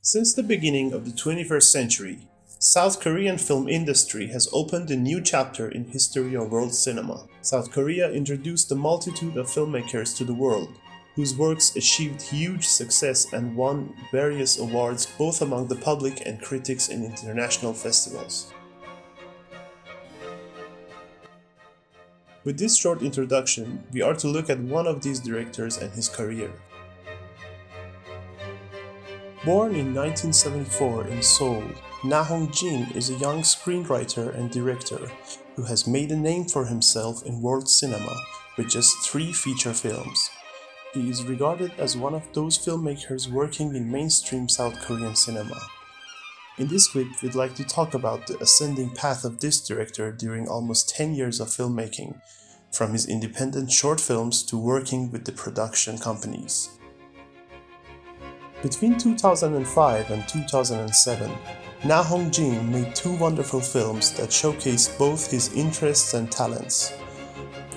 Since the beginning of the 21st century, South Korean film industry has opened a new chapter in history of world cinema. South Korea introduced a multitude of filmmakers to the world, whose works achieved huge success and won various awards both among the public and critics in international festivals. With this short introduction, we are to look at one of these directors and his career. Born in 1974 in Seoul, Na Hong-jin is a young screenwriter and director who has made a name for himself in world cinema with just 3 feature films. He is regarded as one of those filmmakers working in mainstream South Korean cinema. In this clip, we'd like to talk about the ascending path of this director during almost 10 years of filmmaking, from his independent short films to working with the production companies. Between 2005 and 2007, Na Hong-jin made 2 wonderful films that showcased both his interests and talents.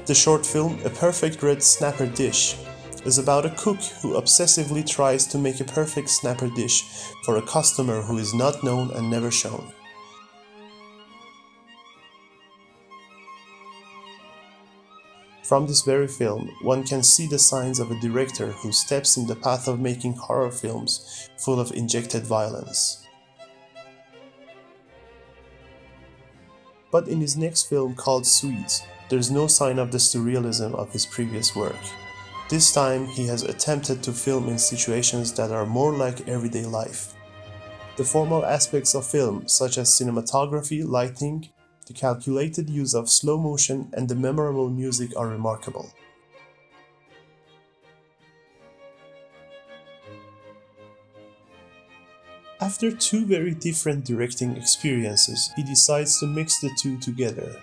The short film A Perfect Red Snapper Dish is about a cook who obsessively tries to make a perfect snapper dish for a customer who is not known and never shown. From this very film, one can see the signs of a director who steps in the path of making horror films full of injected violence. But in his next film called Sweet, there's no sign of the surrealism of his previous work. This time, he has attempted to film in situations that are more like everyday life. The formal aspects of film, such as cinematography, lighting, the calculated use of slow motion, and the memorable music are remarkable. After 2 very different directing experiences, he decides to mix the 2 together.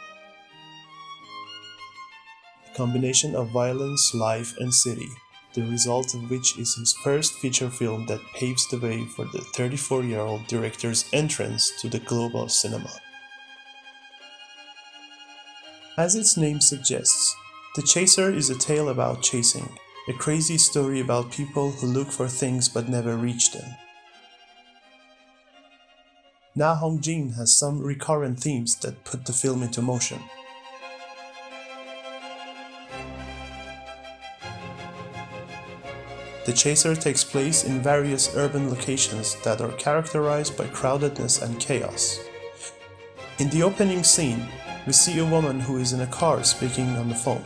A combination of violence, life, and city, the result of which is his first feature film that paves the way for the 34-year-old director's entrance to the global cinema. As its name suggests, The Chaser is a tale about chasing, a crazy story about people who look for things but never reach them. Na Hong-jin has some recurrent themes that put the film into motion. The Chaser takes place in various urban locations that are characterized by crowdedness and chaos. In the opening scene, we see a woman who is in a car speaking on the phone.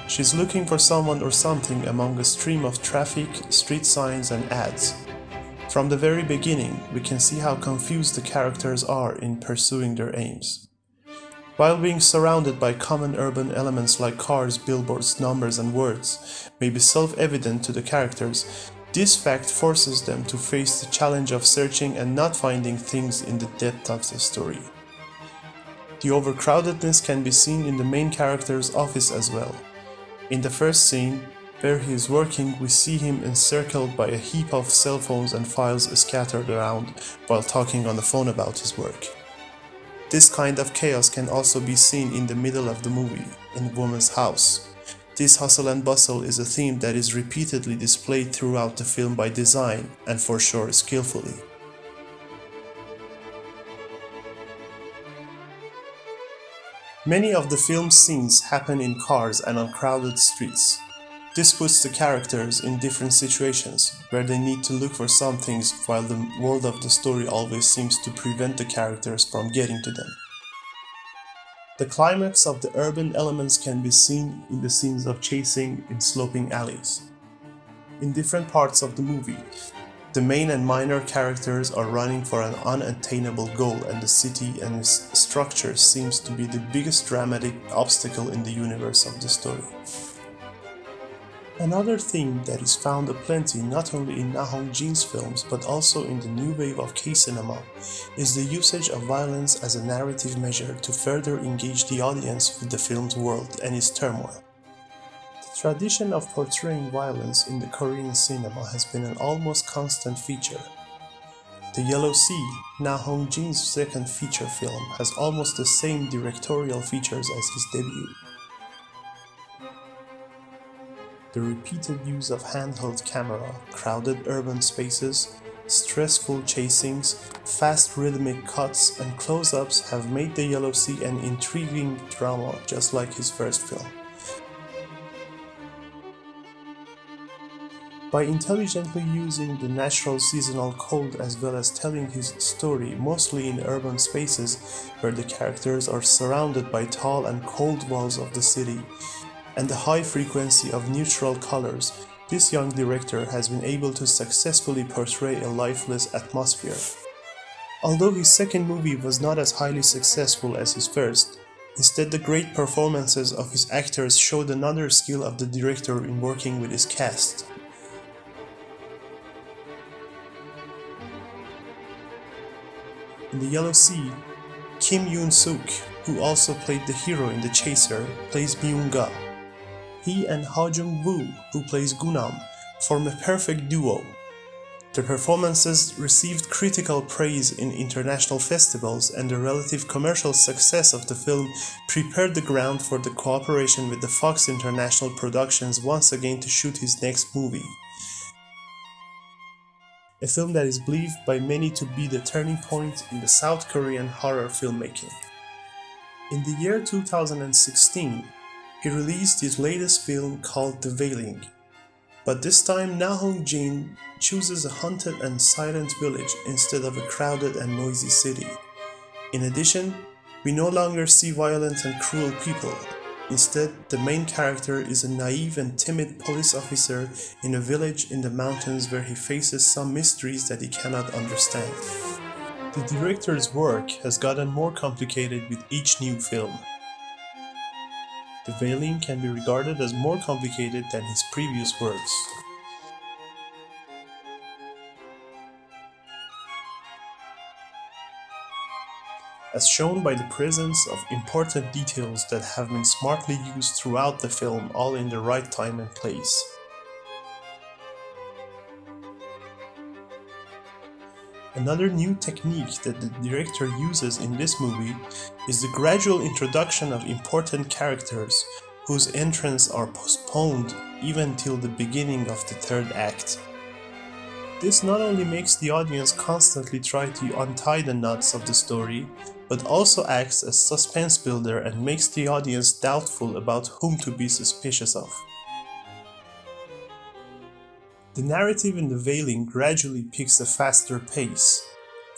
She's looking for someone or something among a stream of traffic, street signs, and ads. From the very beginning, we can see how confused the characters are in pursuing their aims. While being surrounded by common urban elements like cars, billboards, numbers, and words may be self-evident to the characters, this fact forces them to face the challenge of searching and not finding things in the depth of the story. The overcrowdedness can be seen in the main character's office as well. In the first scene, where he is working, we see him encircled by a heap of cell phones and files scattered around while talking on the phone about his work. This kind of chaos can also be seen in the middle of the movie, in the woman's house. This hustle and bustle is a theme that is repeatedly displayed throughout the film by design, and for sure skillfully. Many of the film's scenes happen in cars and on crowded streets. This puts the characters in different situations, where they need to look for some things while the world of the story always seems to prevent the characters from getting to them. The climax of the urban elements can be seen in the scenes of chasing in sloping alleys. In different parts of the movie, the main and minor characters are running for an unattainable goal, and the city and its structure seems to be the biggest dramatic obstacle in the universe of the story. Another theme that is found aplenty not only in Na Hong-jin's films but also in the new wave of K-cinema is the usage of violence as a narrative measure to further engage the audience with the film's world and its turmoil. The tradition of portraying violence in the Korean cinema has been an almost constant feature. The Yellow Sea, Na Hong-jin's second feature film, has almost the same directorial features as his debut. The repeated use of handheld camera, crowded urban spaces, stressful chasings, fast rhythmic cuts, and close-ups have made The Yellow Sea an intriguing drama just like his first film. By intelligently using the natural seasonal cold as well as telling his story mostly in urban spaces where the characters are surrounded by tall and cold walls of the city and the high frequency of neutral colors, this young director has been able to successfully portray a lifeless atmosphere. Although his second movie was not as highly successful as his first, instead the great performances of his actors showed another skill of the director in working with his cast. In The Yellow Sea, Kim Yoon-suk, who also played the hero in The Chaser, plays Myung-ga. He and Ha Jung-woo, who plays Gunam, form a perfect duo. Their performances received critical praise in international festivals, and the relative commercial success of the film prepared the ground for the cooperation with the Fox International Productions once again to shoot his next movie. A film that is believed by many to be the turning point in the South Korean horror filmmaking. In the year 2016, he released his latest film called The Wailing, but this time Na Hong-jin chooses a haunted and silent village instead of a crowded and noisy city. In addition, we no longer see violent and cruel people. Instead, the main character is a naive and timid police officer in a village in the mountains where he faces some mysteries that he cannot understand. The director's work has gotten more complicated with each new film. The Wailing can be regarded as more complicated than his previous works. As shown by the presence of important details that have been smartly used throughout the film, all in the right time and place. Another new technique that the director uses in this movie is the gradual introduction of important characters whose entrance are postponed even till the beginning of the third act. This not only makes the audience constantly try to untie the knots of the story, but also acts as suspense builder and makes the audience doubtful about whom to be suspicious of. The narrative in The Wailing gradually picks a faster pace.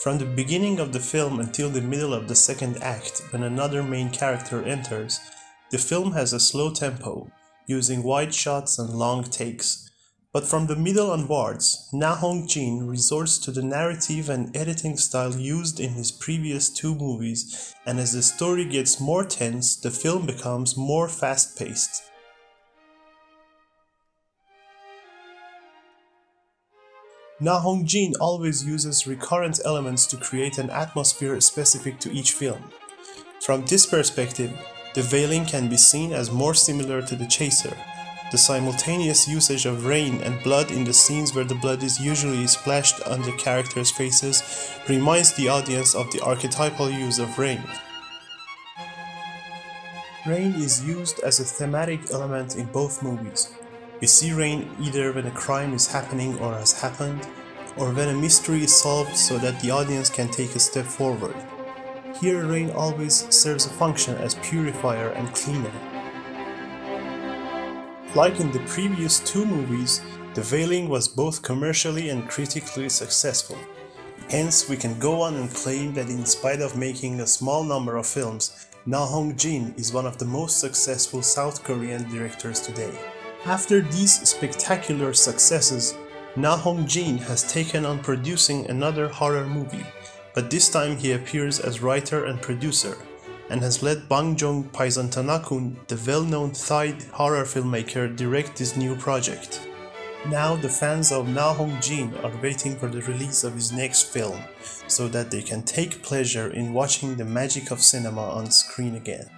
From the beginning of the film until the middle of the second act, when another main character enters, the film has a slow tempo, using wide shots and long takes. But from the middle onwards, Na Hong-jin resorts to the narrative and editing style used in his previous two movies, and as the story gets more tense, the film becomes more fast-paced. Na Hong-jin always uses recurrent elements to create an atmosphere specific to each film. From this perspective, The Wailing can be seen as more similar to The Chaser. The simultaneous usage of rain and blood in the scenes where the blood is usually splashed on the characters' faces reminds the audience of the archetypal use of rain. Rain is used as a thematic element in both movies. We see rain either when a crime is happening or has happened, or when a mystery is solved so that the audience can take a step forward. Here, rain always serves a function as purifier and cleaner. Like in the previous two movies, The Wailing was both commercially and critically successful. Hence, we can go on and claim that in spite of making a small number of films, Na Hong-jin is one of the most successful South Korean directors today. After these spectacular successes, Na Hong-jin has taken on producing another horror movie, but this time he appears as writer and producer, and has let Bang Joon-paisantanakun, the well-known Thai horror filmmaker, direct this new project. Now the fans of Na Hong-jin are waiting for the release of his next film, so that they can take pleasure in watching the magic of cinema on screen again.